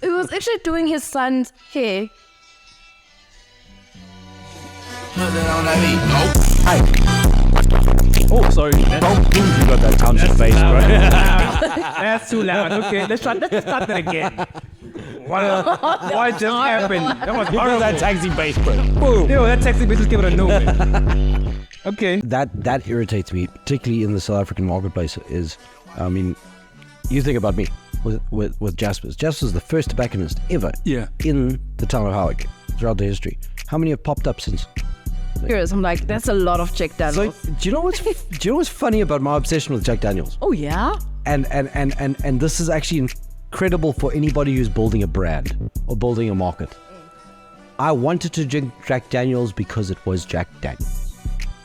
He was actually doing his son's hair. Oh, sorry. You got that Township bass, bro. That's too loud. Okay, let's start that again. What just happened? That was horrible. That taxi bass, bro. Boom. Yo, that taxi business came out of nowhere. Okay. That irritates me, particularly in the South African marketplace. Is, I mean, you think about me with Jaspers. Jaspers the first tobacconist ever in the town of Howick throughout the history. How many have popped up since? Serious, I'm like, that's a lot of Jack Daniels. So, do you know what's funny about my obsession with Jack Daniels? Oh yeah. And this is actually incredible for anybody who's building a brand or building a market. I wanted to drink Jack Daniels because it was Jack Daniels,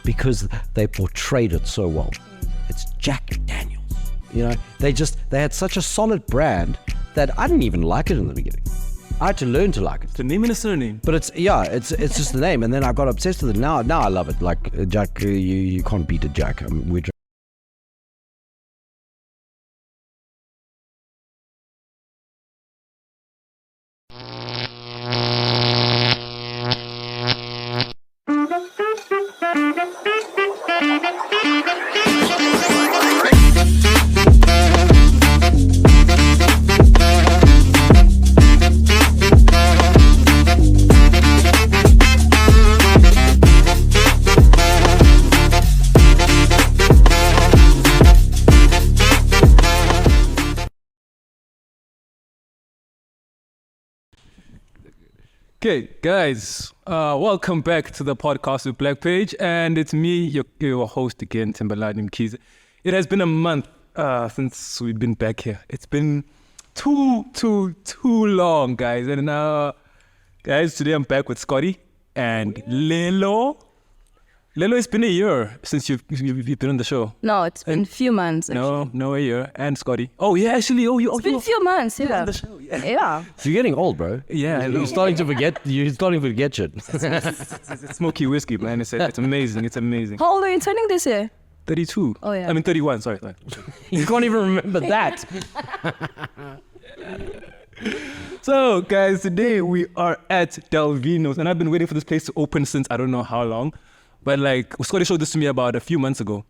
because they portrayed it so well. It's Jack Daniels. You know, they had such a solid brand that I didn't even like it in the beginning. I had to learn to like it. The name and the surname. But it's just the name, and then I got obsessed with it. Now I love it. Like Jack, you can't beat a Jack. Okay, guys, welcome back to the podcast with BlackPage, and it's me, your host again, Timberline Mkhize. It has been a month since we've been back here. It's been too long, guys. And guys, today I'm back with Scotty and Lelo. Lelo, it's been a year since you've been on the show. No, it's been a few months. Actually. No, a year. And Scotty. Oh yeah, actually. It's been a few months. Yeah. On the show. Yeah. So you're getting old, bro. Yeah, you're starting to forget. You're starting to forget shit. It's smoky whiskey, man. It's amazing. It's amazing. How old are you turning this year? 32. Oh yeah. I mean 31. Sorry. You can't even remember that. So, guys, today we are at Vino's, and I've been waiting for this place to open since I don't know how long. But like, Scotty showed this to me about a few months ago.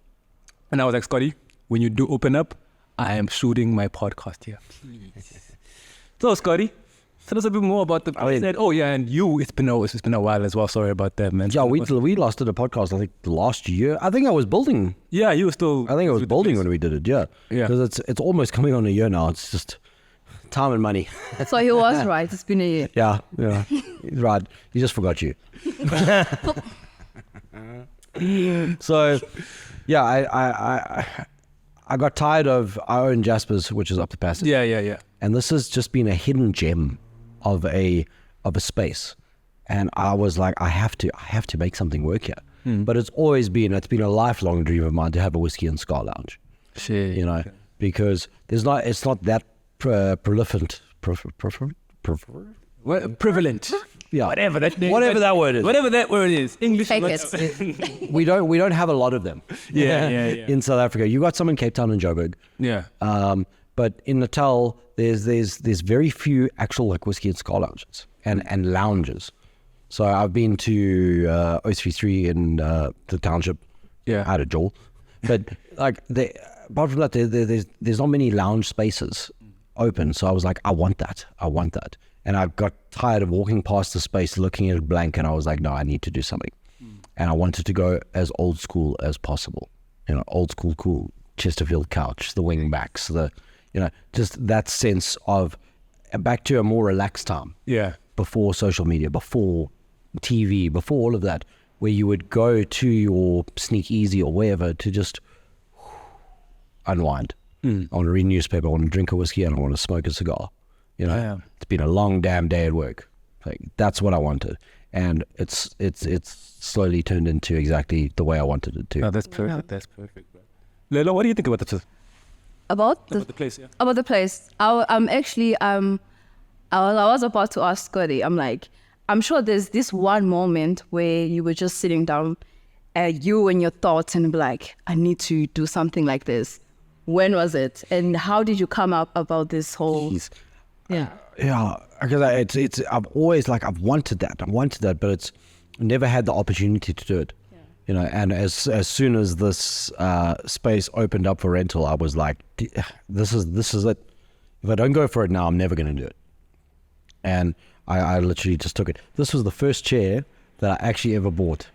And I was like, Scotty, when you do open up, I am shooting my podcast here. So, Scotty, tell us a bit more about the place. Oh, yeah, and it's been a while as well. Sorry about that, man. Yeah, we last did a podcast, I think, last year. I think I was building. Yeah, you were still... I think I was building when we did it, yeah. Because it's almost coming on a year now. It's just time and money. So he was right. It's been a year. Yeah. He's right. He just forgot you. So, yeah, I got tired of our own Jaspers, which is up the passage. Yeah. And this has just been a hidden gem of a space, and I was like, I have to make something work here. But it's been a lifelong dream of mine to have a whiskey and cigar lounge. Sure. You know, because it's not that prevalent. Prevalent. Yeah. Whatever that word is. Whatever that word is. English. We don't have a lot of them. Yeah. In South Africa, you got some in Cape Town and Joburg. Yeah. But in Natal, there's very few actual like whiskey and cigar lounges and lounges. So I've been to 033 in the Township. Yeah. Out of Joel. But like apart from that, there's not many lounge spaces open. So I was like, I want that. And I got tired of walking past the space, looking at it blank, and I was like, no, I need to do something. And I wanted to go as old school as possible. You know, old school, cool, Chesterfield couch, the wing backs, just that sense of back to a more relaxed time. Yeah. Before social media, before TV, before all of that, where you would go to your Sneak Easy or wherever to just unwind. I want to read a newspaper, I want to drink a whiskey, and I want to smoke a cigar. You know, It's been a long damn day at work. Like that's what I wanted, and it's slowly turned into exactly the way I wanted it to. Oh, that's perfect. Yeah. That's perfect, bro. Lelo, what do you think about the place? About the place, yeah. About the place, I was about to ask Scotty. I'm like, I'm sure there's this one moment where you were just sitting down, you and your thoughts, and be like, I need to do something like this. When was it? And how did you come up about this whole... Yeah. Yeah, because it's I've always I've wanted that, but it's never had the opportunity to do it. Yeah. You know, and as soon as this space opened up for rental, I was like, this is it. If I don't go for it now, I'm never going to do it. And I literally just took it. This was the first chair that I actually ever bought.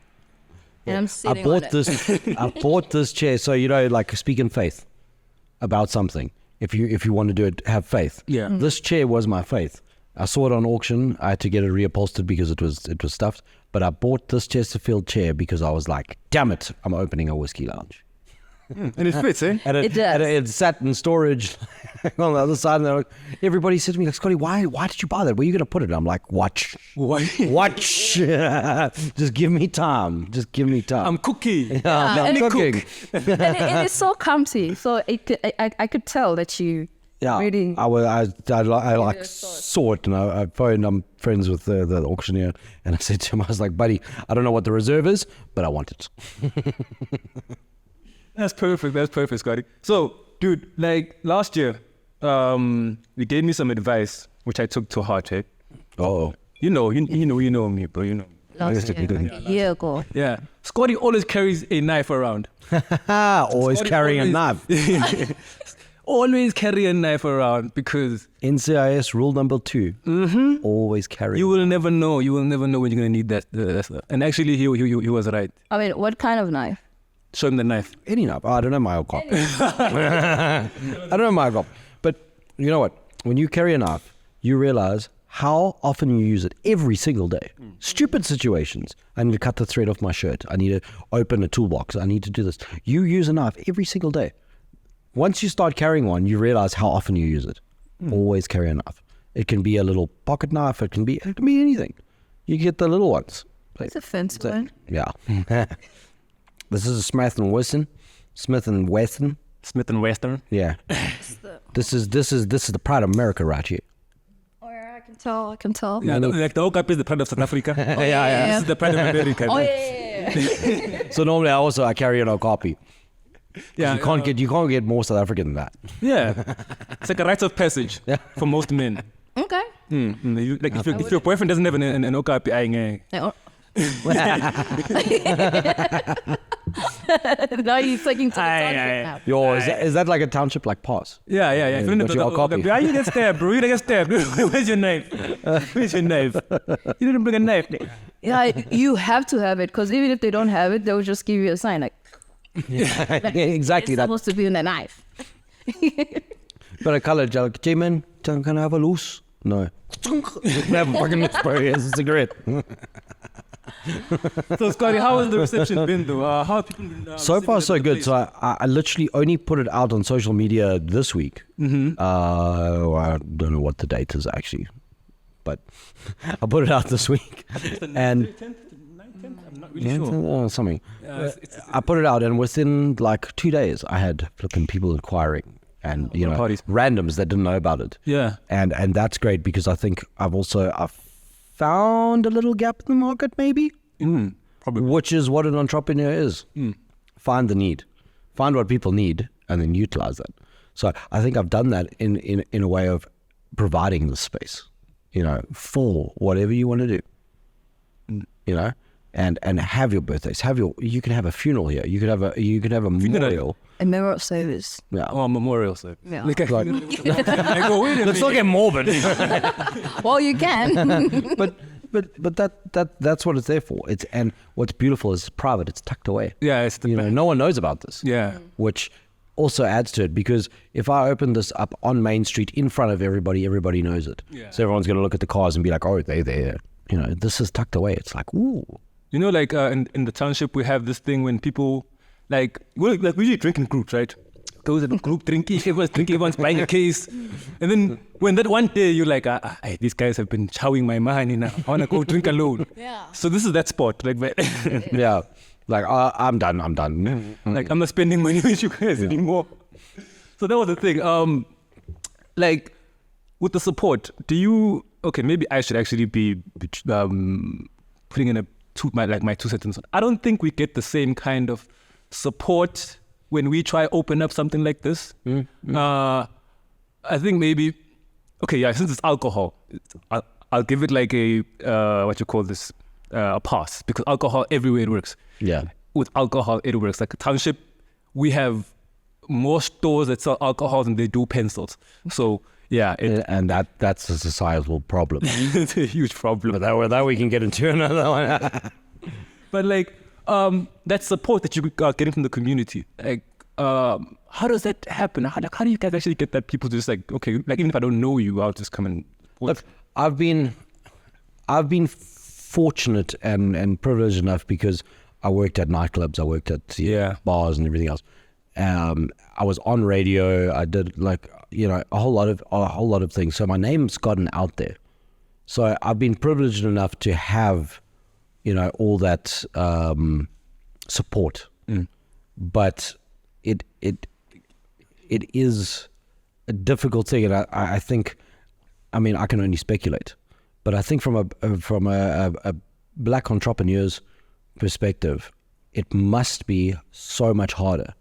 And I'm sitting on it. I bought this chair, so speak in faith about something. If you want to do it, have faith. Yeah. This chair was my faith. I saw it on auction. I had to get it reupholstered because it was stuffed. But I bought this Chesterfield chair because I was like, damn it, I'm opening a whiskey lounge. And it fits, eh? And It does. it sat in storage on the other side. And everybody said to me, Scotty, why did you buy that? Where are you going to put it? I'm like, watch. Watch. Just give me time. I'm cookie. I'm cooking. And it is so comfy. So I could tell that you really... I saw it, and I phoned. I'm friends with the auctioneer, and I said to him, I was like, buddy, I don't know what the reserve is, but I want it. That's perfect, Scotty. So, dude, last year, you gave me some advice, which I took to heart, eh? Oh. You know me, bro, you know. Last year, like a year ago. Yeah. Scotty always carries a knife around. Always carrying a knife. Always carry a knife around because... NCIS rule number 2. Always carry. You will never know when you're going to need that stuff. And actually, he was right. I mean, what kind of knife? Show him the knife. Any knife. I don't know my old cop. I don't know my old cop. But you know what? When you carry a knife, you realize how often you use it every single day. Stupid situations. I need to cut the thread off my shirt. I need to open a toolbox. I need to do this. You use a knife every single day. Once you start carrying one, you realize how often you use it. Always carry a knife. It can be a little pocket knife. It can be anything. You get the little ones. It's a fancy one. Yeah. This is a Smith and Wesson. Smith and Western. Yeah. This is the pride of America right here. Oh yeah, I can tell. Yeah, the whole cup is the pride of South Africa. Yeah. This is the pride of America. Oh yeah. So normally I carry an Okapi. Yeah, You can't get more South African than that. Yeah. It's like a rite of passage for most men. Okay. If your boyfriend doesn't have an okapi, Now you're taking to the township Yo, is that like a township pass? Yeah. If you don't have okapi. Why you get stabbed, bro? You get stabbed. Where's your knife? You didn't bring a knife. Yeah, you have to have it because even if they don't have it, they'll just give you a sign Exactly it's that. supposed to be in a knife. But a colour, J-Man, can I have a loose? No. Have a fucking loose, bro. Here's a cigarette. So, Scotty, how has the reception been, though? How have people been? So far, so good. So I literally only put it out on social media this week. I don't know what the date is actually, but I put it out this week. And 10th, 9th? I'm not really sure. Something. I put it out, and within 2 days, I had flipping people inquiring. And parties. randoms that didn't know about it. Yeah. And that's great because I think I've found a little gap in the market maybe. Probably. Which is what an entrepreneur is. Find the need. Find what people need and then utilize that. So I think I've done that in a way of providing the space, for whatever you want to do. And have your birthdays, you can have a funeral here. You can have a memorial. A memorial service. Yeah. Oh, a memorial service. Yeah. Let's not get morbid. Well, you can. But that's what it's there for. And what's beautiful is it's private. It's tucked away. Yeah, it's no one knows about this. Yeah. Which also adds to it because if I open this up on Main Street in front of everybody knows it. Yeah. So everyone's going to look at the cars and be like, oh, they're there. This is tucked away. It's like, ooh. In the township, we have this thing when people we usually drink in groups, right? Goes at a group drinking, everyone's buying a case. And then when that one day you're like, these guys have been chowing my money now. I want to go drink alone. Yeah. So this is that spot. Yeah. I'm done. I'm not spending money with you guys anymore. So that was the thing. With the support, maybe I should actually be putting in my 2 sentences. I don't think we get the same kind of support when we try open up something like this. I think maybe okay, yeah, since it's alcohol, I'll give it like a a pass, because alcohol everywhere it works. Yeah. With alcohol it works. Like a Township, we have more stores that sell alcohol than they do pencils. So yeah, and that's a societal problem. it's a huge problem. But that we can get into another one. But like that support that you are getting from the community, like how does that happen? How do you guys actually get that people to just like, okay, like even if I don't know you, I'll just come and look. I've been fortunate and privileged enough because I worked at nightclubs, I worked at bars and everything else. I was on radio. I did like a whole lot of things. So my name's gotten out there. So I've been privileged enough to have all that support. But it is a difficult thing, and I think, I mean, I can only speculate, but I think from a black entrepreneur's perspective, it must be so much harder.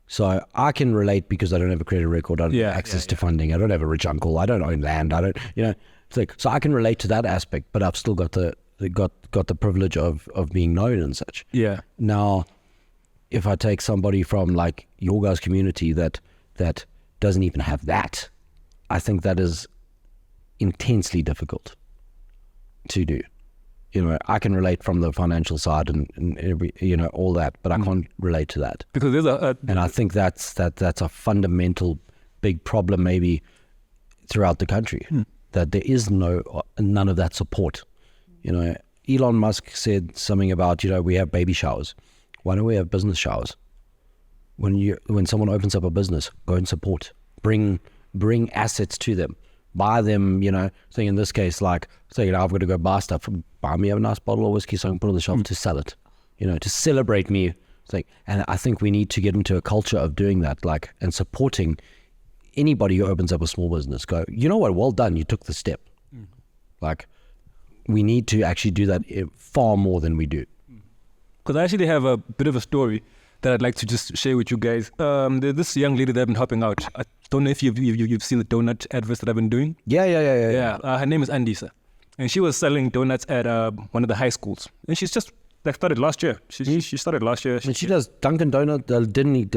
So I can relate because I don't have a credit record, I don't have access to funding, I don't have a rich uncle, I don't own land, I don't, it's like, so I can relate to that aspect, but I've still got the privilege of being known and such. Yeah. Now, if I take somebody from like your guys' community that doesn't even have that, I think that is intensely difficult to do. I can relate from the financial side and every, all that, but I can't relate to that because there's and I think that's a fundamental big problem maybe throughout the country, that there is none of that support. Elon Musk said something about, we have baby showers. Why don't we have business showers? When someone opens up a business, go and support, bring assets to them, buy them, so in this case, like, so, I've got to go buy stuff, buy me a nice bottle of whiskey so I can put on the shelf to sell it, to celebrate me. And I think we need to get into a culture of doing that, like, and supporting anybody who opens up a small business. Go, you know what, well done, you took the step. Like, we need to actually do that far more than we do. Because I actually have a bit of a story that I'd like to just share with you guys. There's this young lady that I've been helping out. I don't know if you've seen the donut adverts that I've been doing. Yeah. Her name is Andisa, and she was selling donuts at one of the high schools, and she's just like started last year. She started last year. And she does Dunkin' Donut, the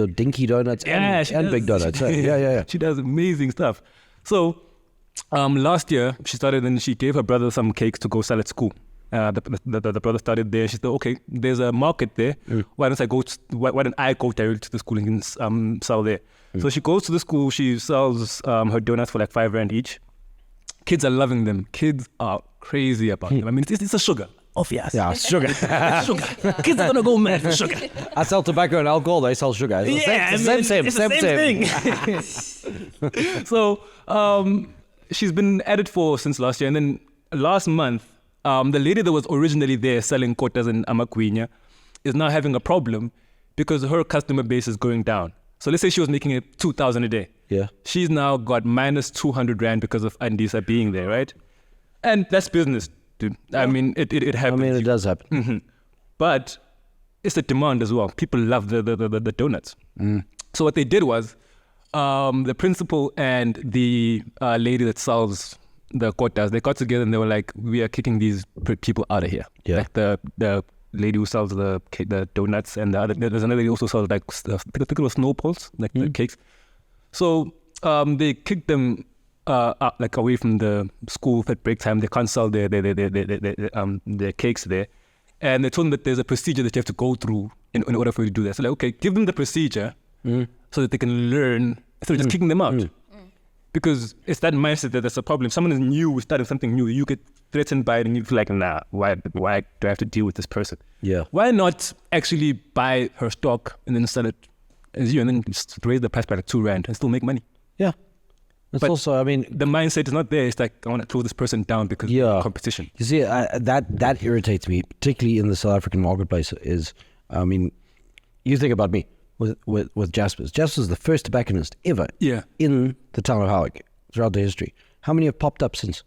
Dinky Donuts, and Big Donuts. Yeah. She does amazing stuff. So last year she started, and she gave her brother some cakes to go sell at school. The brother started there. She said, okay, there's a market there. Why don't I go directly to the school and sell there? So she goes to the school. She sells her donuts for like 5 rand each. Kids are loving them. Kids are crazy about them. I mean, it's a sugar. Obvious. Yeah, sugar. Sugar. Kids are gonna go mad for sugar. I sell tobacco and alcohol. They sell sugar. It's the same thing. So she's been at it since last year, and then last month, the lady that was originally there selling kotas and amaquinya is now having a problem because her customer base is going down. So let's say she was making it 2,000 a day. Yeah. She's now got minus 200 rand because of Andisa being there, right? And that's business, dude. Yeah. I mean, it happens. I mean, it does happen. Mm-hmm. But it's the demand as well. People love the donuts. So what they did was, the principal and the lady that sells the kotas, they got together and they were like, we are kicking these people out of here. Yeah. Like the lady who sells the donuts, and there's another lady who also sells like I think it was snowballs, like the cakes. So they kicked them out, like away from the school at break time. They can't sell their cakes there, and they told them that there's a procedure that you have to go through in order for you to do that. So like, okay, give them the procedure so that they can learn instead of just kicking them out. Because it's that mindset that's a problem. If someone is new, starting something new, you get threatened by it and you feel like, nah, why do I have to deal with this person? Yeah. Why not actually buy her stock and then sell it as you, and then just raise the price by like 2 rand and still make money? Yeah. But also, I mean, the mindset is not there. It's like, I want to close this person down because of competition. You see, that irritates me, particularly in the South African marketplace. Is, I mean, you think about me. With Jasper's. Jasper's the first tobacconist ever in the town of Howick throughout the history. How many have popped up since?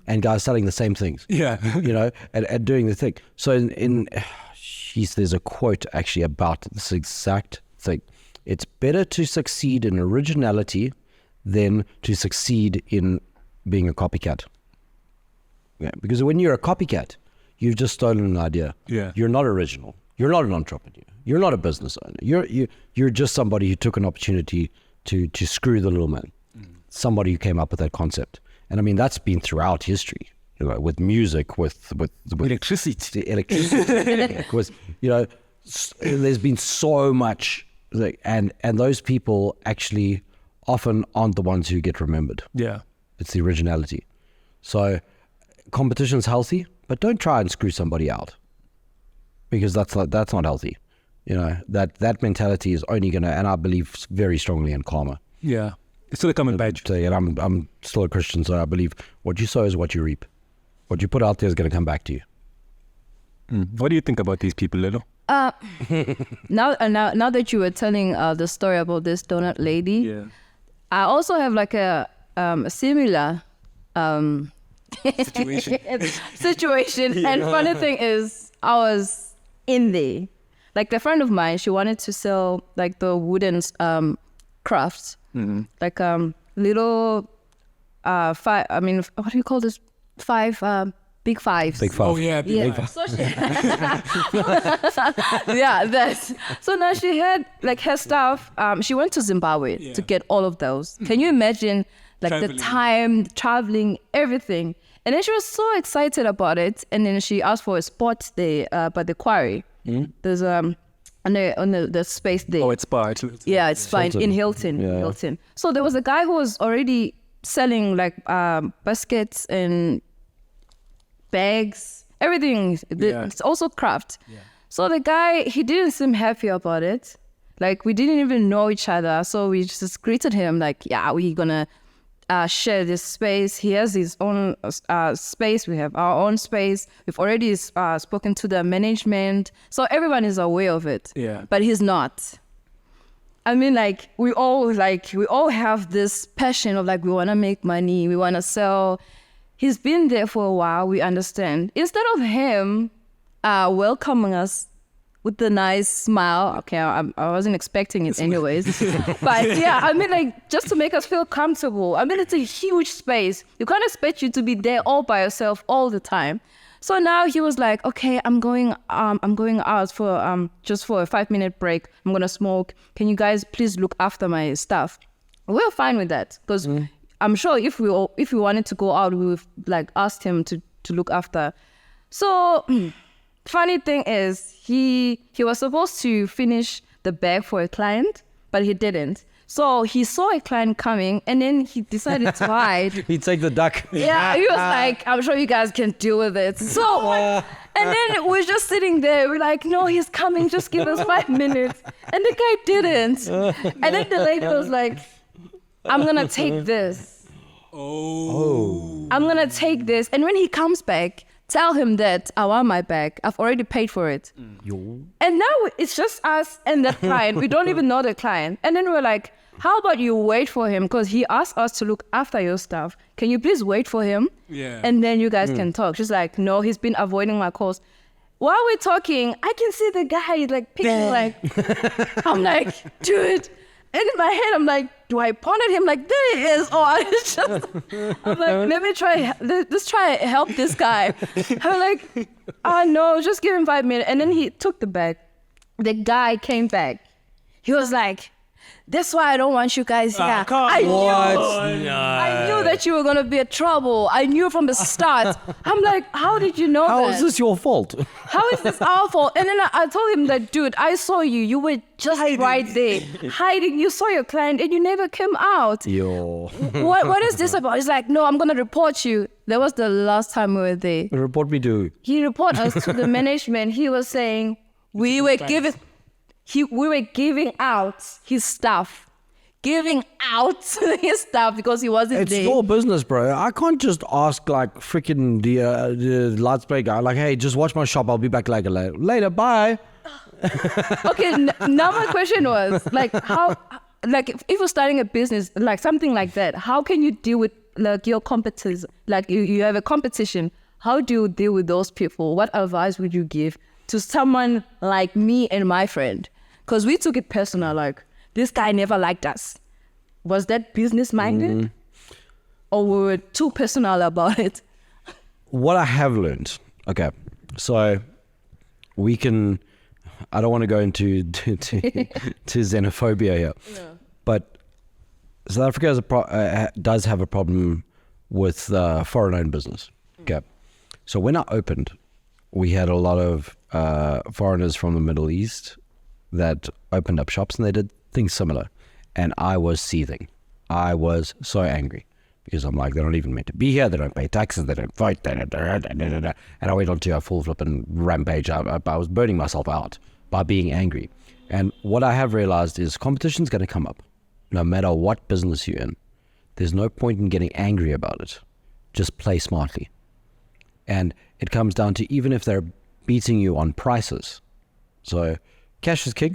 And guys selling the same things. Yeah. and doing the thing. So there's a quote actually about this exact thing. It's better to succeed in originality than to succeed in being a copycat. Yeah, because when you're a copycat, you've just stolen an idea. Yeah. You're not original. You're not an entrepreneur. You're not a business owner. You're just somebody who took an opportunity to screw the little man. Somebody who came up with that concept. And I mean, that's been throughout history, with music, with electricity. With, there's been so much, and those people actually often aren't the ones who get remembered. Yeah. It's the originality. So competition's healthy, but don't try and screw somebody out, because that's not healthy. That mentality is only gonna, and I believe very strongly in karma. Yeah. It's still a common badge. And I'm still a Christian, so I believe what you sow is what you reap. What you put out there is going to come back to you. What do you think about these people, Lelo? Now that you were telling the story about this donut lady, I also have like a similar situation. And funny thing is, I was in there. Like the friend of mine, she wanted to sell like the wooden crafts. Like little five. I mean, what do you call this? Five big fives. Big five. Oh yeah, big five. So yeah, that's. So now she had like her stuff. She went to Zimbabwe to get all of those. Can you imagine like the time, traveling, everything? And then she was so excited about it. And then she asked for a spot there by the quarry. There's on the space there. Oh, it's Spa. Yeah, it's fine in Hilton. Yeah. Hilton. So there was a guy who was already selling like baskets and bags, everything. It's also craft. Yeah. So the guy, he didn't seem happy about it. Like we didn't even know each other. So we just greeted him like, yeah, we're gonna share this space. He has his own space. We have our own space. We've already spoken to the management. So everyone is aware of it. Yeah. But he's not. I mean, like we all have this passion of like, we want to make money. We want to sell. He's been there for a while. We understand. Instead of him welcoming us with the nice smile. Okay, I wasn't expecting it anyways. But yeah, I mean, like, just to make us feel comfortable. I mean, it's a huge space. You can't expect you to be there all by yourself all the time. So now he was like, okay, I'm going out for just for a 5-minute break. I'm gonna smoke. Can you guys please look after my stuff? We're fine with that, because I'm sure if we wanted to go out, we would like asked him to look after. So funny thing is, he was supposed to finish the bag for a client, but he didn't. So he saw a client coming, and then he decided to hide. He'd take the duck. Yeah, he was like, I'm sure you guys can deal with it. So, and then we're just sitting there. We're like, no, he's coming. Just give us 5 minutes. And the guy didn't. And then the lady was like, I'm going to take this. Oh. I'm going to take this. And when he comes back, tell him that I want my bag. I've already paid for it. And now it's just us and the client. We don't even know the client. And then we're like, how about you wait for him? Because he asked us to look after your stuff. Can you please wait for him? Yeah. And then you guys can talk. She's like, no, he's been avoiding my calls. While we're talking, I can see the guy like picking like, I'm like, dude. And in my head, I'm like, do I point at him like, there he is? Or it's just, I'm like, let's try help this guy. I'm like, oh no, just give him 5 minutes. And then he took the bag. The guy came back. He was like, that's why I don't want you guys here. I knew that you were going to be in trouble. I knew from the start. I'm like, how did you know that? How is this your fault? How is this our fault? And then I told him that, dude, I saw you. You were just right there, hiding. You saw your client and you never came out. Yo. What is this about? He's like, no, I'm going to report you. That was the last time we were there. Report me to. He reported us to the management. He was saying we were giving out his stuff. Giving out his stuff because he wasn't It's there. your business, bro. I can't just ask like freaking the lights play guy, like, hey, just watch my shop. I'll be back later. Bye. Okay, now my question was like, how, like if you're starting a business, like something like that, how can you deal with like your competitors? Like you have a competition. How do you deal with those people? What advice would you give to someone like me and my friend? Because we took it personal, like, this guy never liked us. Was that business minded? Or we were too personal about it? What I have learned, okay, so we can, I don't want to go into to xenophobia here, but South Africa has does have a problem with foreign-owned business. Okay, so when I opened, we had a lot of foreigners from the Middle East that opened up shops, and they did things similar, and I was seething. I was so angry. Because I'm like, they're not even meant to be here. They don't pay taxes. They don't fight. And I went on to a full flipping rampage. I was burning myself out by being angry. And what I have realized is competition's going to come up, no matter what business you're in. There's no point in getting angry about it. Just play smartly. And it comes down to even if they're beating you on prices. So cash is king.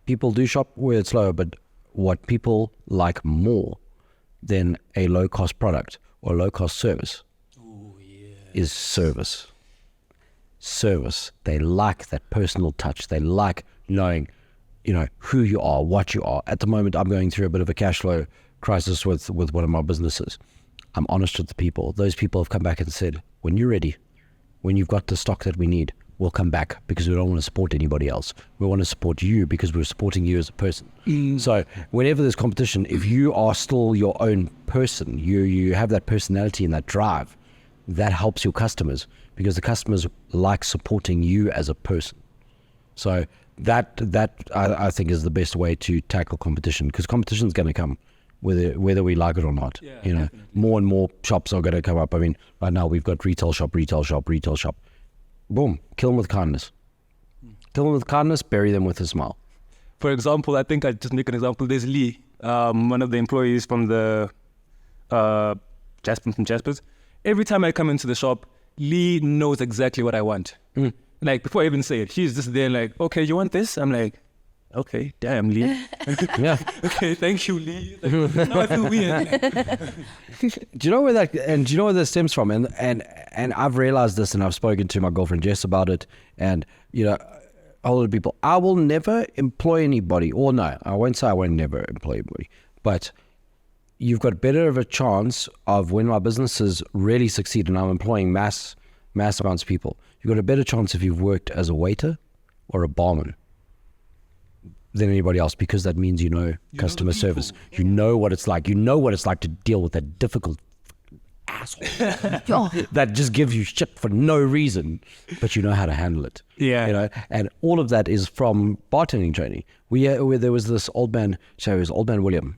People do shop where it's low, but what people like more than a low-cost product or low-cost service is service. Service. They like that personal touch. They like knowing, who you are, what you are. At the moment, I'm going through a bit of a cash flow crisis with one of my businesses. I'm honest with the people. Those people have come back and said, when you're ready, when you've got the stock that we need, we'll come back because we don't want to support anybody else. We want to support you because we're supporting you as a person. So whenever there's competition, if you are still your own person, you have that personality and that drive, that helps your customers because the customers like supporting you as a person. So that I think is the best way to tackle competition, because competition is going to come whether we like it or not. More and more shops are going to come up. I mean, right now we've got retail shop. Boom, kill them with kindness. Kill them with kindness, bury them with a smile. For example, I think I just make an example. There's Lee, one of the employees from the Jaspers. Every time I come into the shop, Lee knows exactly what I want. Like before I even say it, she's just there like, okay, you want this? I'm like, okay, damn, Lee. Yeah. Okay, thank you, Lee. Like, now I feel weird. Do you know where that stems from? And I've realized this, and I've spoken to my girlfriend Jess about it, and a lot of people. I will never employ anybody, or no, I won't say I won't never employ anybody, but you've got better of a chance of when my businesses really succeed and I'm employing mass amounts of people. You've got a better chance if you've worked as a waiter or a barman than anybody else, because that means customer service. You know what it's like. You know what it's like to deal with that difficult asshole that just gives you shit for no reason, but you know how to handle it. And all of that is from bartending training. Where there was this old man, so it was Old Man William,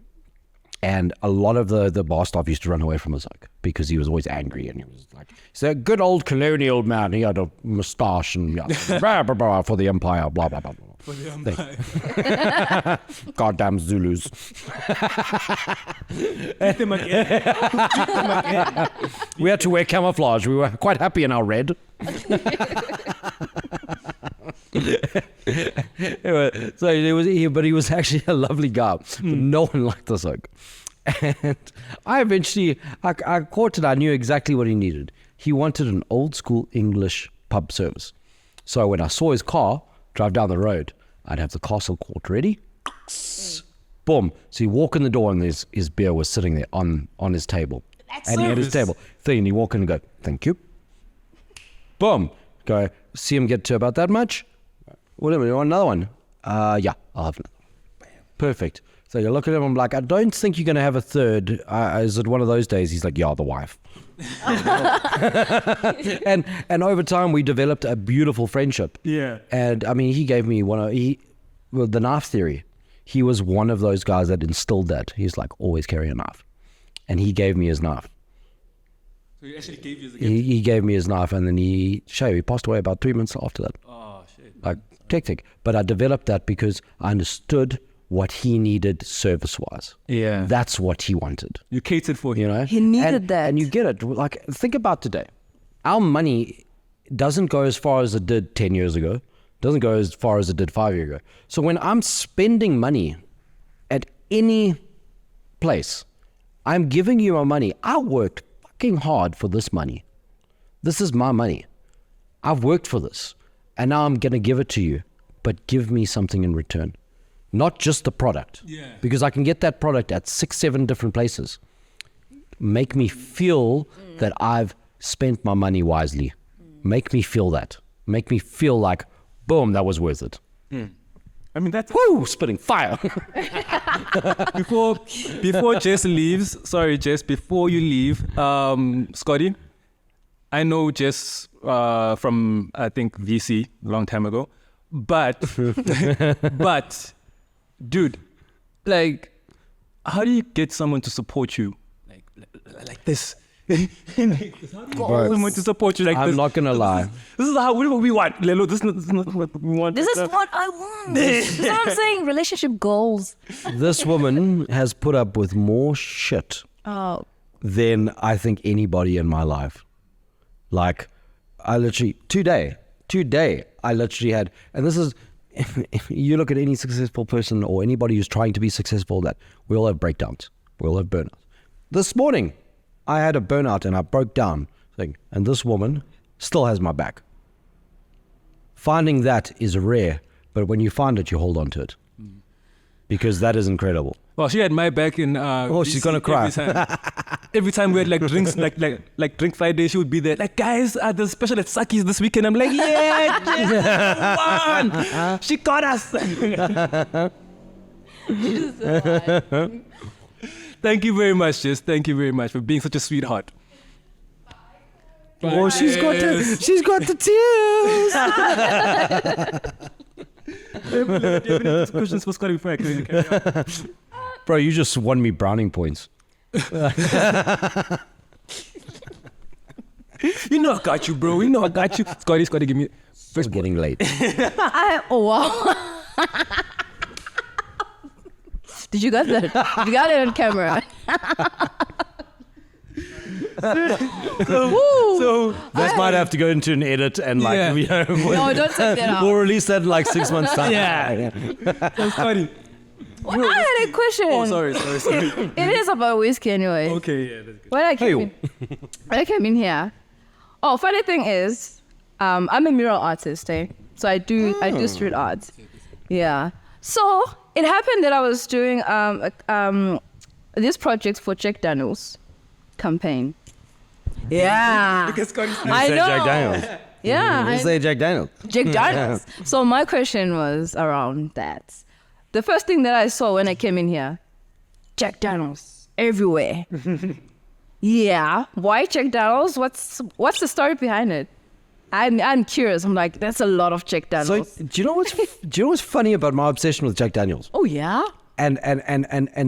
and a lot of the bar staff used to run away from us because he was always angry, and he was like, he's a good old colonial man. He had a moustache and blah, blah, blah, for the empire, blah, blah, blah, blah. For the empire. Goddamn Zulus. Them again. We had to wear camouflage. We were quite happy in our red. Anyway, but he was actually a lovely guy. But no one liked us. And I caught it. I knew exactly what he needed. He wanted an old school English pub service. So when I saw his car drive down the road, I'd have the castle court ready. Boom. So you walk in the door and his beer was sitting there on his table. He had his table thing, and you walk in and go, thank you. Boom. Go, see him get to about that much. Whatever, you want another one? Yeah, I'll have another. Perfect. So you look at him, I'm like, I don't think you're going to have a third. Is it one of those days? He's like, yeah, the wife. and over time, we developed a beautiful friendship. Yeah. And I mean, he gave me the knife theory. He was one of those guys that instilled that. He's like, always carry a knife. And he gave me his knife. So he actually gave you the gift? He gave me his knife, and then he passed away about 3 months after that. Oh, shit. Like, hectic. But I developed that because I understood what he needed service-wise. Yeah. That's what he wanted. You catered for him. He needed that. And you get it. Like, think about today. Our money doesn't go as far as it did 10 years ago. Doesn't go as far as it did 5 years ago. So when I'm spending money at any place, I'm giving you my money. I worked fucking hard for this money. This is my money. I've worked for this. And now I'm going to give it to you. But give me something in return. not just the product. Yeah. Because I can get that product at 6-7 different places. Make me feel that I've spent my money wisely. Make me feel that. Make me feel like, boom, that was worth it. I mean, that's Woo, spitting fire. before Jess leaves. Sorry, Jess. Before you leave, Scotty, I know Jess from I think VC a long time ago, but dude, like, how do you get someone to support you like this? How do you get someone to support you like this? I'm not gonna lie. This is what we want, Lelo. This is not what we want. This is what I want. That's what I'm saying. Relationship goals. This woman has put up with more shit Oh. than I think anybody in my life. Like, I literally, today, I literally had, and this is, if you look at any successful person or anybody who's trying to be successful, that we all have breakdowns. We all have burnouts. This morning, I had a burnout and I broke down, and this woman still has my back. Finding that is rare, but when you find it, you hold on to it. Because that is incredible. Well, she had my back in. She's gonna cry. Every time we had like drinks, like Drink Friday, she would be there. Like, guys, there's special at Saki's this weekend. I'm like, yeah, yes, won. She got us. Thank you very much, Jess. Thank you very much for being such a sweetheart. Oh, she's got the tears. Questions for Scotty before I carry on? Bro, you just won me browning points. You know I got you, bro. You know I got you. Scotty's got to give me. It's getting late. Wow. Did you get that? You got it on camera. So This might have to go into an edit and like, Yeah. No, don't take that out. we'll release that in like 6 months time. Yeah. So Scotty. Well, I had a question. Oh, sorry. It is about whiskey anyway. Okay, yeah, that's good. When I came in here. Oh, funny thing is, I'm a mural artist, eh? So I do street art. Yeah. So it happened that I was doing this project for Jack Daniels campaign. Yeah. Because Scotty's I know. Jack Daniels. Yeah. You say Jack Daniels. Jack Daniels. So my question was around that. The first thing that I saw when I came in here, Jack Daniels everywhere. Yeah, why Jack Daniels? What's the story behind it? I'm curious. I'm like, that's a lot of Jack So Daniels. do you know what's funny about my obsession with Jack Daniels? Oh yeah. And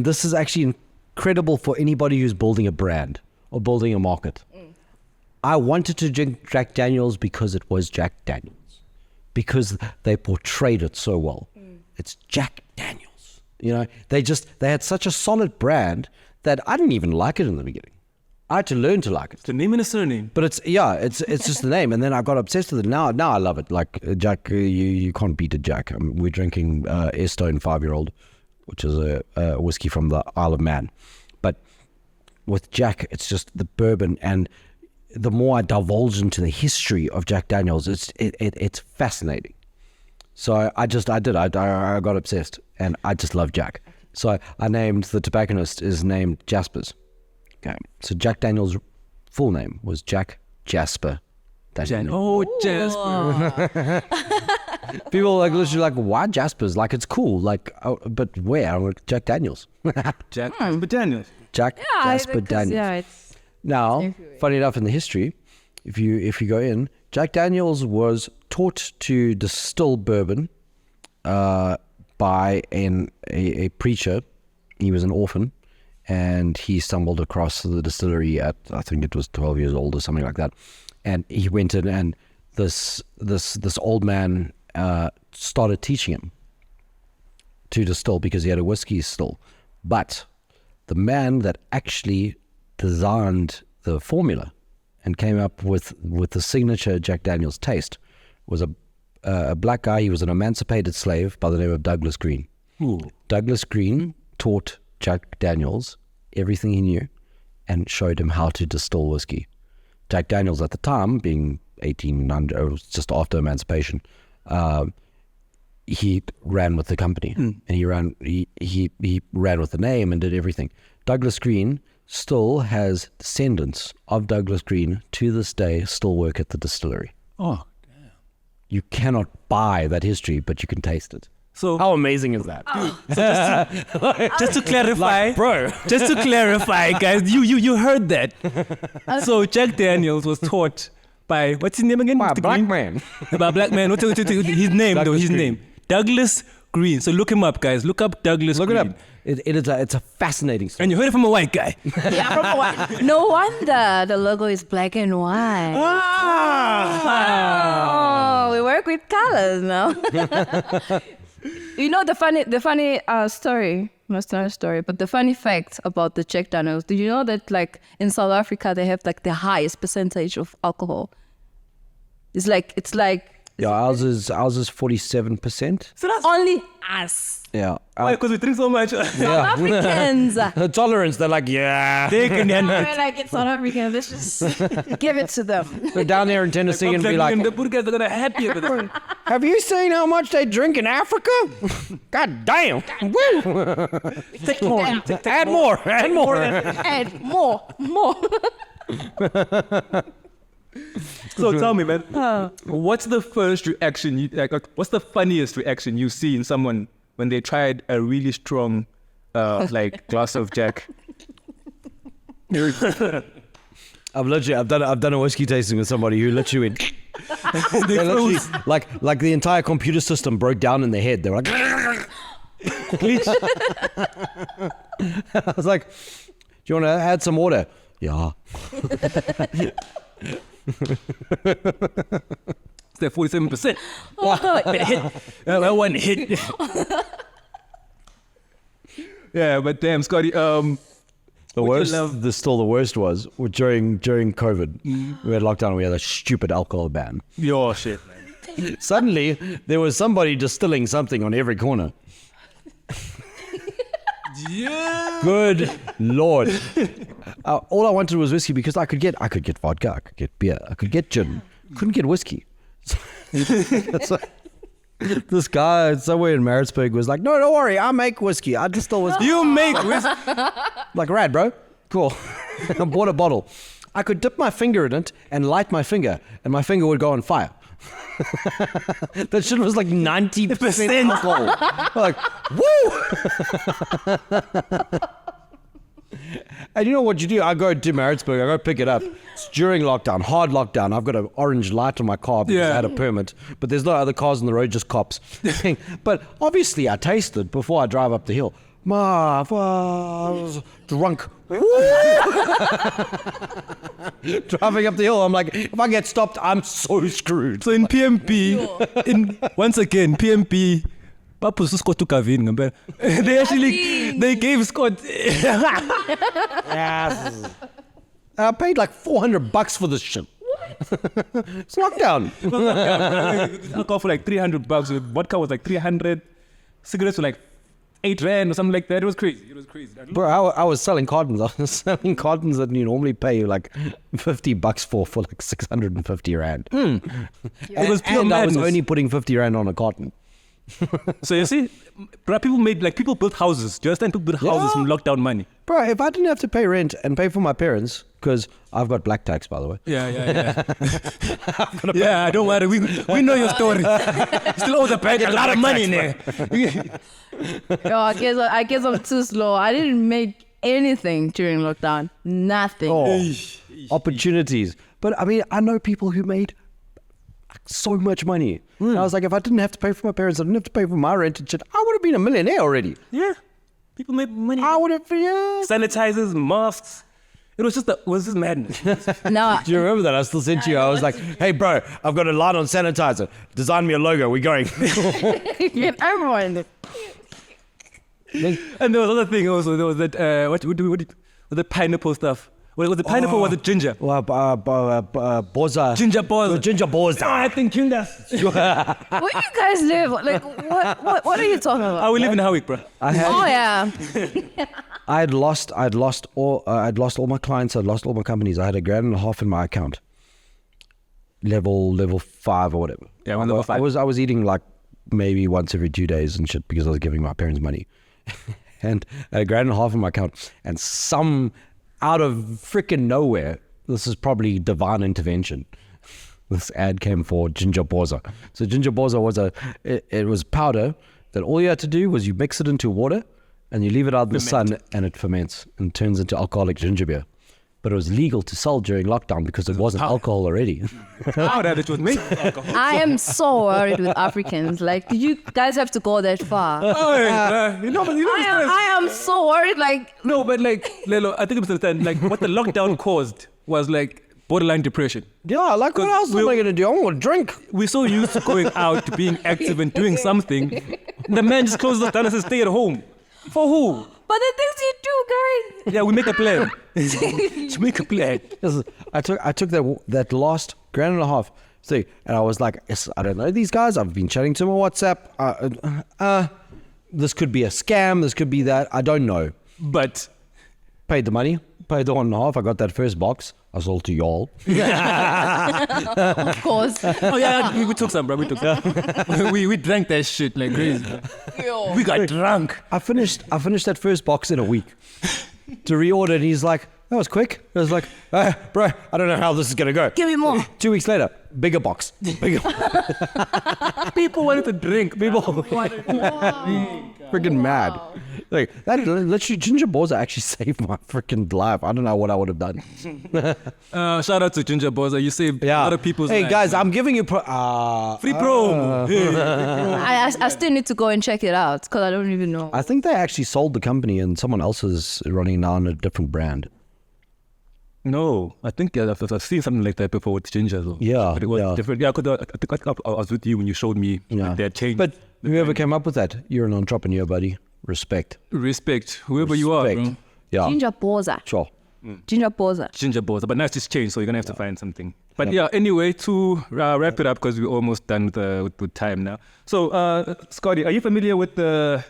this is actually incredible for anybody who's building a brand or building a market. I wanted to drink Jack Daniels because it was Jack Daniels, because they portrayed it so well. It's Jack Daniels. You know, they had such a solid brand that I didn't even like it in the beginning. I had to learn to like it. It's a name and a surname. But it's just the name, and then I got obsessed with it. Now I love it. Like Jack, you can't beat a Jack. We're drinking Airstone 5-year-old, which is a whiskey from the Isle of Man. But with Jack, it's just the bourbon, and the more I divulge into the history of Jack Daniels, it's fascinating. So I got obsessed, and I just love Jack. So I named the tobacconist is named Jaspers. Okay, so Jack Daniels' full name was Jack Jasper. Oh, Jasper. People like literally like, why Jaspers? Like, it's cool. Like, but where? I'm like, Jack Daniels. Jasper Daniels. Jack Jasper Daniels. Yeah, it's Now, funny enough, in the history, if you go in, Jack Daniels was taught to distill bourbon by a preacher. He was an orphan, and he stumbled across the distillery at, I think it was 12 years old or something like that. And he went in, and this old man started teaching him to distill because he had a whiskey still. But the man that actually designed the formula and came up with the signature Jack Daniels taste was a black guy. He was an emancipated slave by the name of Douglas Green. Ooh. Douglas Green taught Jack Daniels everything he knew and showed him how to distill whiskey. Jack Daniels at the time, being 1800, it was just after emancipation, he ran with the company, and he ran with the name and did everything. Douglas Green still has descendants of Douglas Green to this day still work at the distillery. Oh, damn. You cannot buy that history, but you can taste it. So how amazing is that? just to clarify, like, bro. Just to clarify, guys, you heard that. So Jack Daniels was taught by, what's his name again? By a Mr. black Green? man. By a black man. What's his name though? His name. Douglas Green. So look him up, guys. Look up Douglas Green. Look it up. It's a fascinating story. And you heard it from a white guy. Yeah, from white. No wonder the logo is black and white. Oh, we work with colors now. You know the funny story, not a story, but the funny fact about the Jack Daniels. Did you know that like in South Africa they have like the highest percentage of alcohol? It's like Yeah, ours is 47%. so that's only us. Yeah. Why? Because we drink so much. South Africans. The tolerance, they're like, yeah. They can handle it. We're like, it's South African. Let's just give it to them. They're down there in Tennessee and be like, the poor guys are gonna happy with it. have you seen how much they drink in Africa? God damn. Woo. Take more. Add more. Add more. And more. So tell me, man, what's the first reaction? What's the funniest reaction you see in someone when they tried a really strong, like glass of Jack? I've done a whiskey tasting with somebody who literally went. They literally, like the entire computer system broke down in their head. They were like, I was like, do you want to add some water? Yeah. It's that 47%. One hit. Yeah, but damn, Scotty. The worst was during COVID. We had lockdown. We had a stupid alcohol ban. Your shit, man. Suddenly, there was somebody distilling something on every corner. Yeah. Good Lord. All I wanted was whiskey because I could get vodka, I could get beer, I could get gin. Couldn't get whiskey. That's like, this guy somewhere in Maritzburg was like, no, don't worry, I make whiskey. I distill whiskey. You make whiskey? Like, rad, bro. Cool. I bought a bottle. I could dip my finger in it and light my finger, and my finger would go on fire. That shit was like 90% alcohol. Like, woo! And you know what you do? I go to Maritzburg, I go pick it up. It's during lockdown, hard lockdown. I've got an orange light on my car because I had a permit, but there's no other cars on the road, just cops. But obviously I tasted before I drive up the hill. I was drunk. Driving up the hill, I'm like, if I get stopped, I'm so screwed. So in PMP, once again, PMP, Papu's Scott took a Vino. They gave Scott. Yes. I paid like $400 for this shit. It's lockdown. Alcohol for like $300. Vodka was like 300. Cigarettes were like 8 rand or something like that. It was crazy. Bro, I was selling cartons. I was selling cartons that you normally pay like $50 for like 650 rand. It was pure and madness. I was only putting 50 rand on a carton. So you see, bro, people built houses. Do you understand? People built houses from lockdown money. Bro, if I didn't have to pay rent and pay for my parents, because I've got black tax, by the way. Yeah. Yeah, don't worry. We know your story. Still owe the bank a lot of money in there. Yo, I guess I'm too slow. I didn't make anything during lockdown. Nothing. Oh, opportunities. But I mean, I know people who made so much money. And I was like, if I didn't have to pay for my parents, I didn't have to pay for my rent and shit, I would have been a millionaire already. Yeah. People made money. I would have, yeah. Sanitizers, masks. It was just madness. No. Do you remember that? I still sent you. I was like, hey, bro, I've got a line on sanitizer. Design me a logo. We're going. Get everyone. And there was another thing also. There was that, what the pineapple stuff. Was it pineapple or was it ginger? Boza. Ginger boza. Ginger boza. I think ginger. Where you guys live? Like, what are you talking about? We live in Howick, bro. Yeah. I had lost all my clients. I'd lost all my companies. I had $1.5 grand in my account. Level 5 or whatever. Yeah, level 5. I was eating like maybe once every 2 days and shit because I was giving my parents money. And I had $1.50 in my account, and some out of freaking nowhere, this is probably divine intervention. This ad came for ginger boza. So ginger boza was it was powder that all you had to do was you mix it into water and you leave it out in the sun and it ferments and turns into alcoholic ginger beer. But it was legal to sell during lockdown because it wasn't alcohol already. Powder that was made with alcohol. I am so worried with Africans. Like, did you guys have to go that far? I am so worried. Like, no, but like Lelo, I think you understand. Like what the lockdown caused was like borderline depression. Yeah, like what else am I going to do? I'm going to drink. We're so used to going out, being active and doing something. The man just closes us down and says, stay at home. For who? but the things you do, guys. Yeah, we make a plan. We make a plan. I took that last $1.50. See, and I was like, yes, I don't know these guys. I've been chatting to them on WhatsApp. This could be a scam. This could be that. I don't know. But paid the money. Paid the $1.50. I got that first box. I sold to y'all. Of course. Oh yeah, we took some, bro. We took some. we drank that shit like crazy. Bro. We got drunk. I finished that first box in a week. To reorder, and he's like, that was quick. I was like, bro, I don't know how this is gonna go. Give me more. 2 weeks later, bigger box. People wanted to drink. People freaking mad. Like that literally, ginger boza actually saved my freaking life. I don't know what I would have done. Shout out to Ginger Boza. You saved a lot of people's Hey lives. guys, I'm giving you free promo. I still need to go and check it out because I don't even know. I think they actually sold the company and someone else is running now on a different brand. No, I think I've seen something like that before with Ginger. Though. Yeah, But it was yeah. different. Yeah, because I was with you when you showed me their change. But whoever came up with that, you're an entrepreneur, buddy. Respect. Respect, whoever you are, bro. Yeah. Ginger boza. Sure. Ginger boza. Ginger Boza. But now it's just changed, so you're going to have to find something. But yeah, anyway, to wrap it up, because we're almost done with time now. So, Scotty, are you familiar with the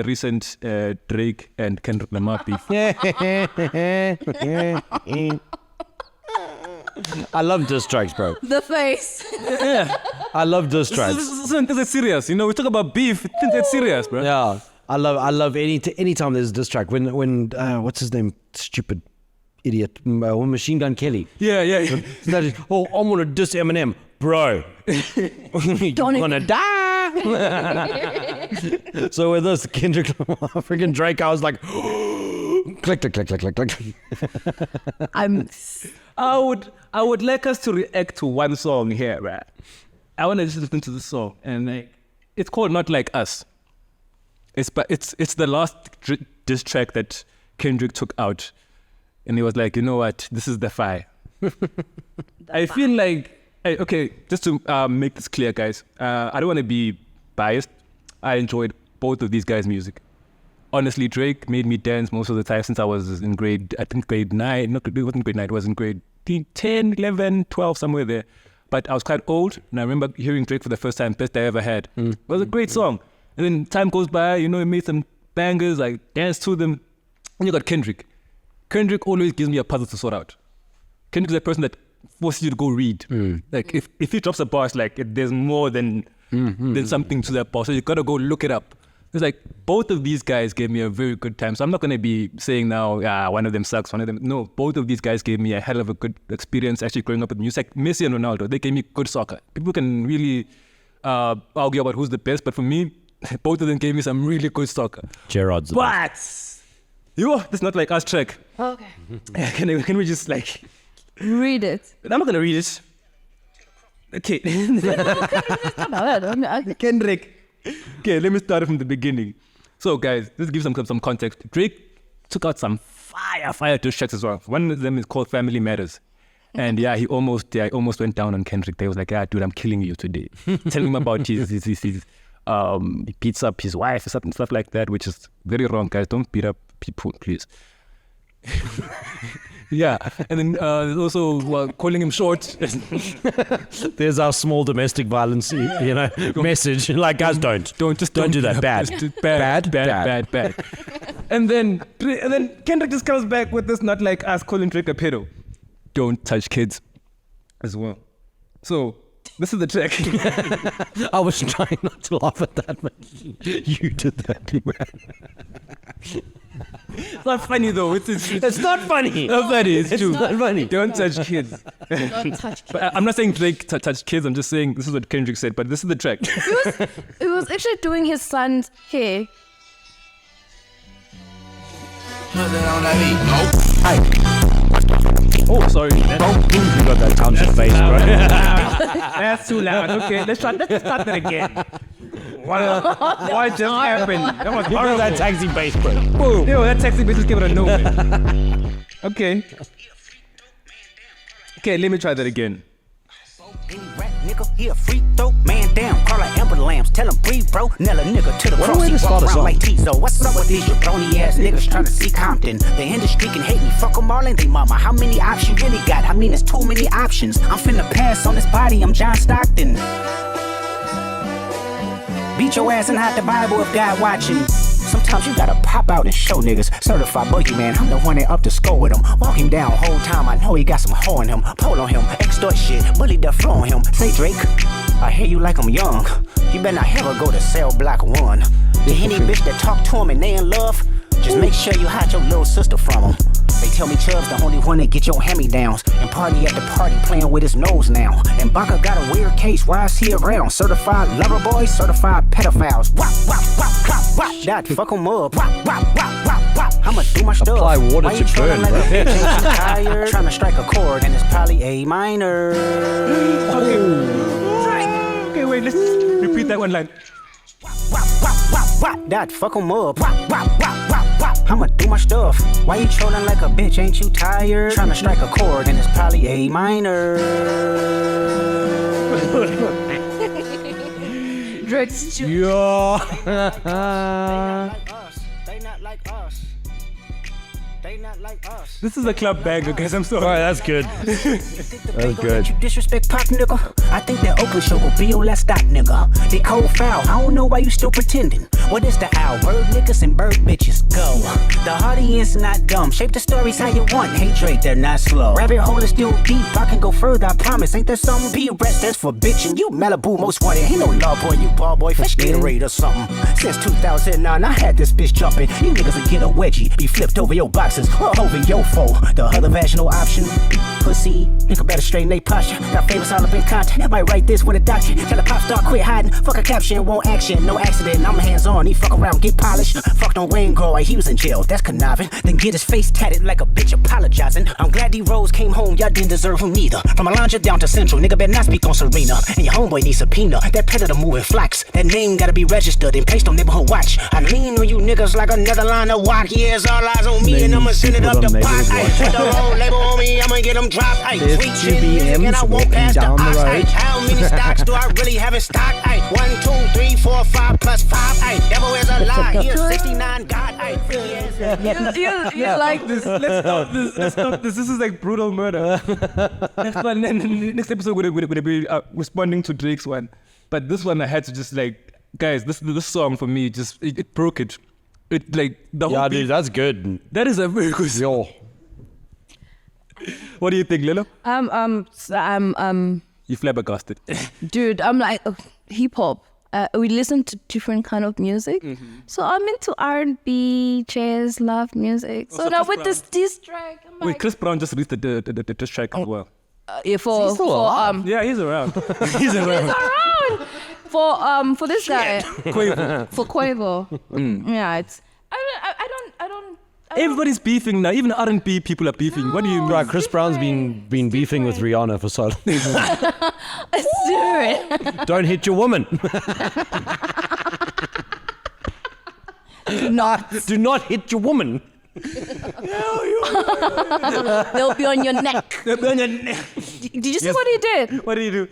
recent Drake and Kendrick Lamar beef? I love diss tracks, bro. The face. I love diss tracks. This is serious. You know, we talk about beef. It's serious, bro. Yeah. I love anytime there's a diss track. When what's his name? Stupid idiot. Machine Gun Kelly. Yeah. That is, I'm gonna diss Eminem, bro. You're gonna die. So with this Kendrick Lamar, freaking Drake, I was like, click. I would like us to react to one song here, right? I want to just listen to the song, and it's called "Not Like Us." It's the last diss track that Kendrick took out, and he was like, you know what, this is the fire. I feel like, okay, just to make this clear, guys, I don't want to be biased. I enjoyed both of these guys' music. Honestly, Drake made me dance most of the time since I was in grade 9. It wasn't grade 9, it was in grade 10, 11, 12, somewhere there. But I was quite old, and I remember hearing Drake for the first time, best I ever had. It was a great song. And then time goes by, you know, he made some bangers, I danced to them. And you got Kendrick. Kendrick always gives me a puzzle to sort out. Kendrick's a person that forces you to go read. Like, if he drops a bar, it's like there's more than something to that bar. So you got to go look it up. It's like both of these guys gave me a very good time. So I'm not going to be saying now, one of them sucks, one of them. No, both of these guys gave me a hell of a good experience actually growing up with music. Messi and Ronaldo, they gave me good soccer. People can really argue about who's the best, but for me, both of them gave me some really good soccer. Gerard's the best. What? That's Not Like Us track. Okay. Can we just like... Read it. I'm not going to read it. Okay. Kendrick. Okay, let me start from the beginning. So, guys, let's give some context. Drake took out some fire diss tracks as well. One of them is called Family Matters. And yeah, he almost went down on Kendrick. They was like, dude, I'm killing you today. Telling him about his he beats up his wife or stuff like that, which is very wrong, guys. Don't beat up people, please. Yeah, and then there's also calling him short. There's our small domestic violence, message. Like, guys, don't do that. Bad. And then Kendrick just comes back with this Not Like Us, calling Drake a pedo. Don't touch kids, as well. So This is the track. I was trying not to laugh at that, but you did that, man. It's not funny though. It's not funny. Not funny. It's true. Not funny. Don't touch kids. Don't touch kids. But I'm not saying Drake touched kids. I'm just saying this is what Kendrick said. But this is the track. He was actually doing his son's hair. Oh, sorry. You got that Township bass, bro. That's too loud. Okay, let's start that again. What just happened? That was horrible. That taxi bass, bro. Boom. Yo, that taxi bitch just came out of nowhere. Okay. Okay, let me try that again. Nigga, he a freak throw, man down, call like Amber Lambs, tell him breathe, bro, Nella nigga to the What a cross, way he to start walk a around song. like Tizo, what's up with these jabroni ass niggas trying to see Compton, the industry can hate me, fuck them all and they mama, how many options you really got, I mean it's too many options, I'm finna pass on this body, I'm John Stockton, beat your ass and hide the Bible if God watching. Sometimes you gotta pop out and show niggas. Certified boogeyman, I'm the one that up to score with him. Walk him down whole time, I know he got some hoe in him. Pull on him, extort shit, bully the flow on him. Say Drake, I hear you like I'm young. You better not ever go to cell block 1. The Henny bitch that talk to him and they in love, just make sure you hide your little sister from him. They tell me Chubb's the only one that get your hand-me-downs and party at the party playing with his nose now. And Baka got a weird case, why is he around? Certified lover boys, certified pedophiles. Wop, wop, wop, wop, wop. That fuck 'em up. Wop, wop, wop, wop, wop. I'ma do my stuff. Apply water Why to you burn, trolling like bro. a bitch? Ain't you tired? Trying to strike a chord and it's probably A minor. Okay, wait, let's repeat that one line. Wop, wop, wop, wop. That fuck 'em up. Wop, wop, wop, wop, wop. I'ma do my stuff. Why you trolling like a bitch? Ain't you tired? Trying to strike a chord and it's probably A minor. Drake's Yeah. They not like us. They not like us. This is a club banger, guys. I'm sorry. Alright, that's good. That's good. You disrespect Pop, nigga. I think that Oakland show will be your last stop, nigga. They cold foul. I don't know why you still pretending. What is the owl? Bird niggas and bird bitches. Go. The audience not dumb. Shape the stories how you want. Hey Drake, they're not slow. Rabbit hole is still deep. I can go further, I promise. Ain't there something? Be rest that's for bitching. You Malibu most wanted. Ain't no law boy, you ball boy for Gatorade or something. Since 2009, I had this bitch jumping. You niggas will get a wedgie. Be flipped over your boxes or over your foe. The other vaginal option. Pussy. Nigga better straighten they posture. Got famous all up in content. Might write this with a doctor. Tell a pop star quit hiding. Fuck a caption, won't action. No accident. I'm hands on. He fuck around, get polished. Fucked on Wayne Grow. He was in jail. That's conniving. Then get his face tatted like a bitch apologizing. I'm glad D-Rose came home. Y'all didn't deserve him neither. From Alondra down to Central. Nigga better not speak on Serena. And your homeboy needs subpoena. That predator moving flocks. That name gotta be registered and placed on neighborhood watch. I lean on you niggas like another line of walk. Yeah, it's all eyes on me and I'ma send it up the pot. Put the wrong label on me. I'ma get them dropped. There's Sweet two chin music and I BMs won't pass the walking down the ox. road. How many stocks do I really have in stock? 1, 2, 3, 4, 5 plus 5. Devil is a lie. Here's 69 God. you like Let's stop this. Let's stop this. This is like brutal murder. Next episode we're gonna be responding to Drake's one, but this one I had to just like, guys, this song for me just it broke it. It like the whole Yeah, beat. dude, that's good. That is a very good song. Yo. What do you think, Lelo? You flabbergasted. Dude, I'm like hip hop. We listen to different kind of music, so I'm into R&B, jazz, love music. So now with this diss track, I'm Wait, like, Chris Brown just released the diss track as well. yeah, for Yeah, he's around. He's around. around for this guy Quavo. for Quavo. Yeah, it's I don't. Everybody's beefing now. Even R&B people are beefing. What do you mean? Right, Chris Brown's been beefing with Rihanna for so long. Let's do it. Don't hit your woman. Do not. Do not hit your woman. They'll be on your neck. Did you see what he did? What do you do?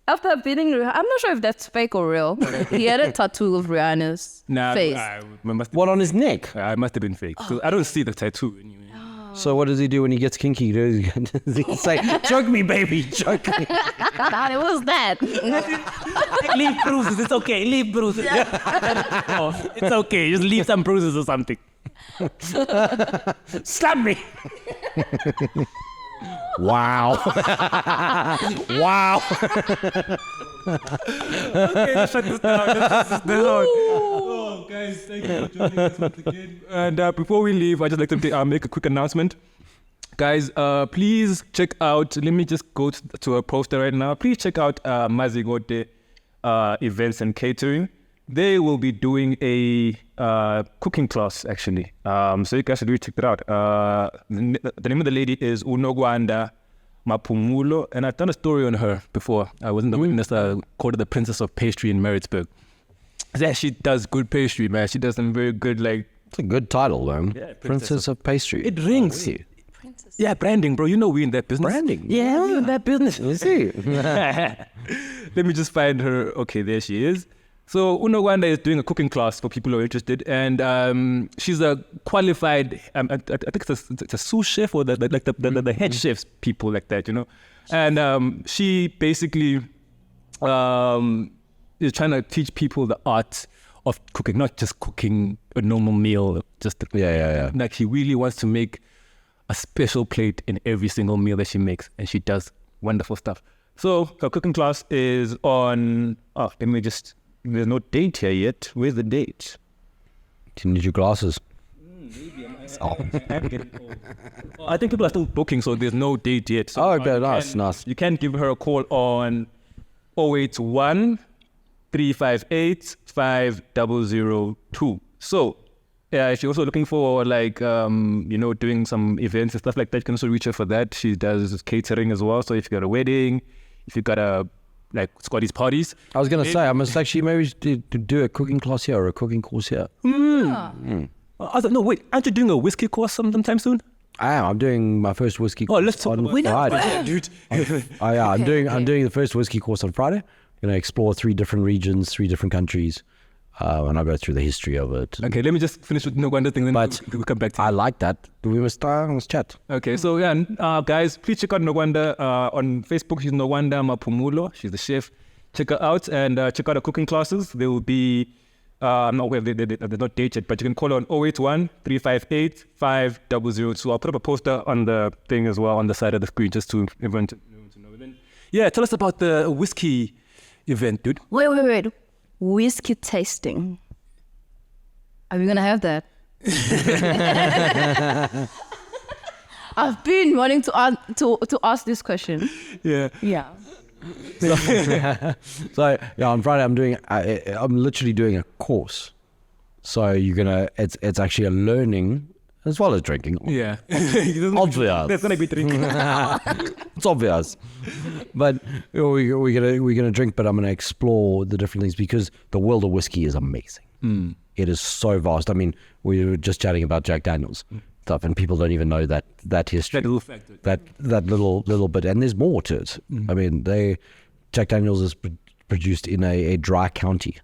After beating Rihanna, I'm not sure if that's fake or real. He had a tattoo of Rihanna's face. What, on his neck? I must have been fake. So I don't see the tattoo anyway. So what does he do when he gets kinky? Does he say, choke me, baby, choke me? It was that. Leave bruises. It's okay. Leave bruises. Oh, it's okay. Just leave some bruises or something. Slap me. Wow. Wow. Okay, let's shut this down. Oh, guys, thank you for joining us once again. And before we leave, I'd just like to make a quick announcement. Guys, please check out, let me just go to a poster right now. Please check out Mazigote Events and Catering. They will be doing a cooking class, actually. So you guys should really check it out. The name of the lady is Unogwanda Mapumulo, and I've done a story on her before. I was in the witness, called her the Princess of Pastry in Maritzburg. Yeah, she does good pastry, man. She does some very good, like... It's a good title, man. Yeah, Princess of Pastry. It rings. Yeah, branding, bro. You know we in that business. Branding. Yeah, we in that business. You see. Let me just find her. Okay, there she is. So Unogwanda is doing a cooking class for people who are interested, and she's a qualified. I think it's a sous chef or the head chefs, people like that, you know. And she basically is trying to teach people the art of cooking, not just cooking a normal meal. Just Yeah. Like she really wants to make a special plate in every single meal that she makes, and she does wonderful stuff. So her cooking class is on. Oh, let me just. There's no date here yet. Where's the date? You need your glasses. Maybe I'm getting old. I think people are still booking, so there's no date yet. So Okay, nice. You can give her a call on 081 358 5002. So, yeah, if you're also looking for doing some events and stuff like that, you can also reach her for that. She does catering as well. So if you got a wedding, if you got Scotty's parties. I was going to say, I must actually maybe do a cooking class here or a cooking course here. I was like, no, wait, aren't you doing a whiskey course sometime soon? I am. I'm doing my first whiskey course. Oh, let's talk about Friday. dude. I'm doing the first whiskey course on Friday. I'm going to explore 3 different regions, 3 different countries, and I'll go through the history of it. Okay, let me just finish with Nogwanda thing, then we'll come back to it. I like that. We must chat. Okay, so yeah, guys, please check out Nogwanda on Facebook. She's Nogwanda Mapumulo. She's the chef. Check her out and check out her cooking classes. They will be, they're not dated, but you can call her on 081 358 5002. I'll put up a poster on the thing as well on the side of the screen just to everyone to know. Then, yeah, tell us about the whiskey event, dude. Wait. Whiskey tasting. Are we gonna have that? I've been wanting to ask this question. Yeah. Yeah. So yeah, on Friday I'm literally doing a course. So it's actually a learning as well as drinking. Yeah. Obvious. There's gonna be drinking. It's obvious. But we're gonna drink, but I'm gonna explore the different things because the world of whiskey is amazing. It is so vast. I mean, we were just chatting about Jack Daniels stuff, and people don't even know that history. That little factor. That little bit, and there's more to it. I mean, Jack Daniels is produced in a dry county,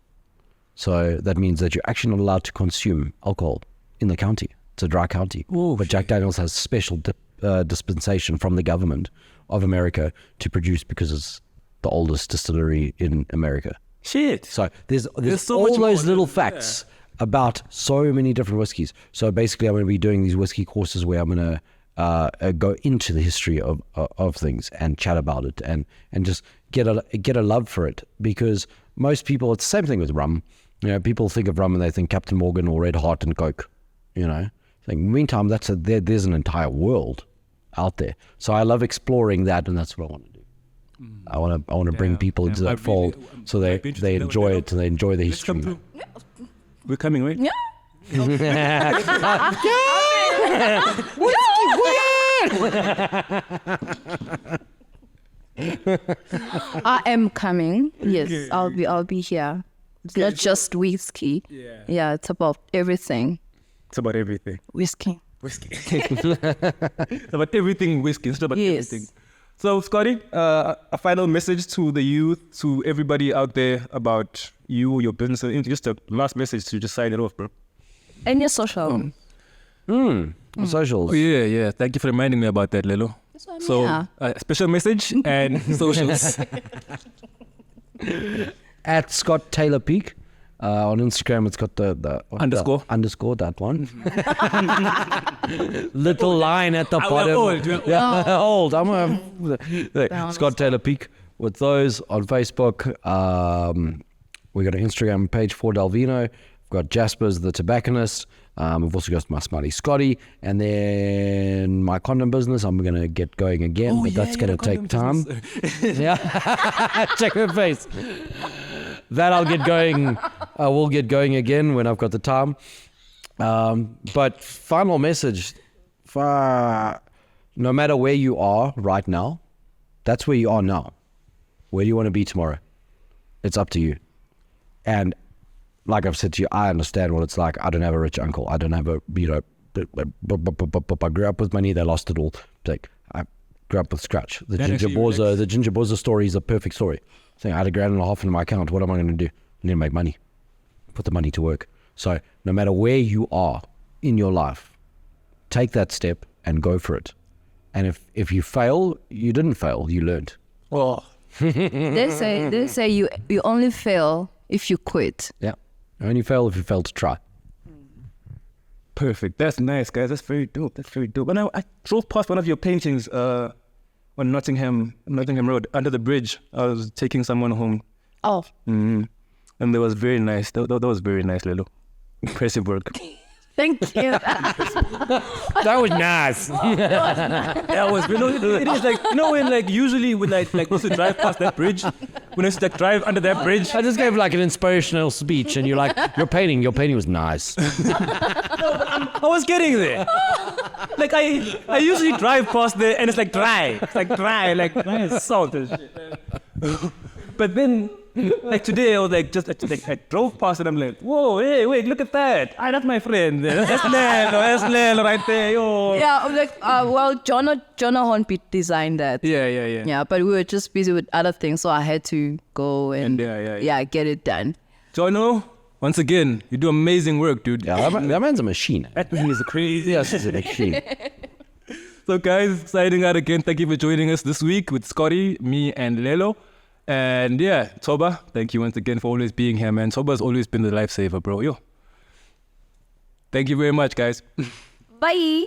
so that means that you're actually not allowed to consume alcohol in the county. It's a dry county. Oh, but Jack Daniels has special dispensation from the government of America to produce because it's the oldest distillery in America. Shit. So there's so all much those more. little facts about so many different whiskeys. So basically I'm going to be doing these whiskey courses where I'm going to go into the history of things and chat about it and just get a love for it, because most people, it's the same thing with rum. You know, people think of rum and they think Captain Morgan or Red Hot and Coke, you know. Meantime, there's an entire world out there. So I love exploring that, and that's what I want to do. I want to bring people into that fold, so they enjoy it and they enjoy the history. We're coming, right? Yeah. I am coming. Yes, I'll be here. It's not just whiskey. Yeah, it's about everything. It's about everything. Whiskey. It's about everything whiskey. It's about Yes. everything. So, Scotty, a final message to the youth, to everybody out there about you, your business, just a last message to just sign it off, bro. And your social. Socials. Oh, yeah. Thank you for reminding me about that, Lelo. That's what I mean. So, Yeah. special message and socials. At Scott Taylor Peak On Instagram, it's got the Underscore. Underscore, that one. Little line at the bottom. Old. Yeah, old. Scott Taylor Peak with those on Facebook. We got an Instagram page for Vino. We've got Jasper's the Tobacconist. We've also got my Smiley Scotty, and then my condom business. I'm gonna get going again, but that's gonna take time. Yeah, check her face. That I'll get going. I will get going again when I've got the time. But final message: no matter where you are right now, that's where you are now. Where do you want to be tomorrow? It's up to you. And like I've said to you, I understand what it's like. I don't have a rich uncle. I don't have a, I grew up with money. They lost it all. I grew up with scratch. The Ginger Boza story is a perfect story. Saying I had $1.5 in my account. What am I going to do? I need to make money. Put the money to work. So no matter where you are in your life, take that step and go for it. And if you fail, you didn't fail. You learned. Oh. They say you only fail if you quit. Yeah. You only fail if you fail to try. Perfect. That's nice, guys. That's very dope. And I drove past one of your paintings on Nottingham Road, under the bridge. I was taking someone home. Oh. Mm-hmm. And that was very nice. That was very nice, Lelo. Impressive work. Thank you. That was nice. That was, it is like, when like usually when like used to drive past that bridge, when I used to like drive under that bridge. I just gave like an inspirational speech and you're like, your painting was nice. I was getting there. Like I usually drive past there and it's like dry. It's like dry as salt and shit. But then, like today, I was like, I drove past and I'm like, whoa, hey, wait, look at that. That's my friend. That's Lelo right there. Yo. Yeah, I'm like, Jonah Hornbeat designed that. Yeah. Yeah, but we were just busy with other things, so I had to go and get it done. Jono, once again, you do amazing work, dude. Yeah, that man's a machine. That man is crazy. Yes, he's a machine. So guys, signing out again. Thank you for joining us this week with Scotty, me, and Lelo. And yeah, Toba, thank you once again for always being here, man. Toba's always been the lifesaver, bro. Yo. Thank you very much, guys. Bye.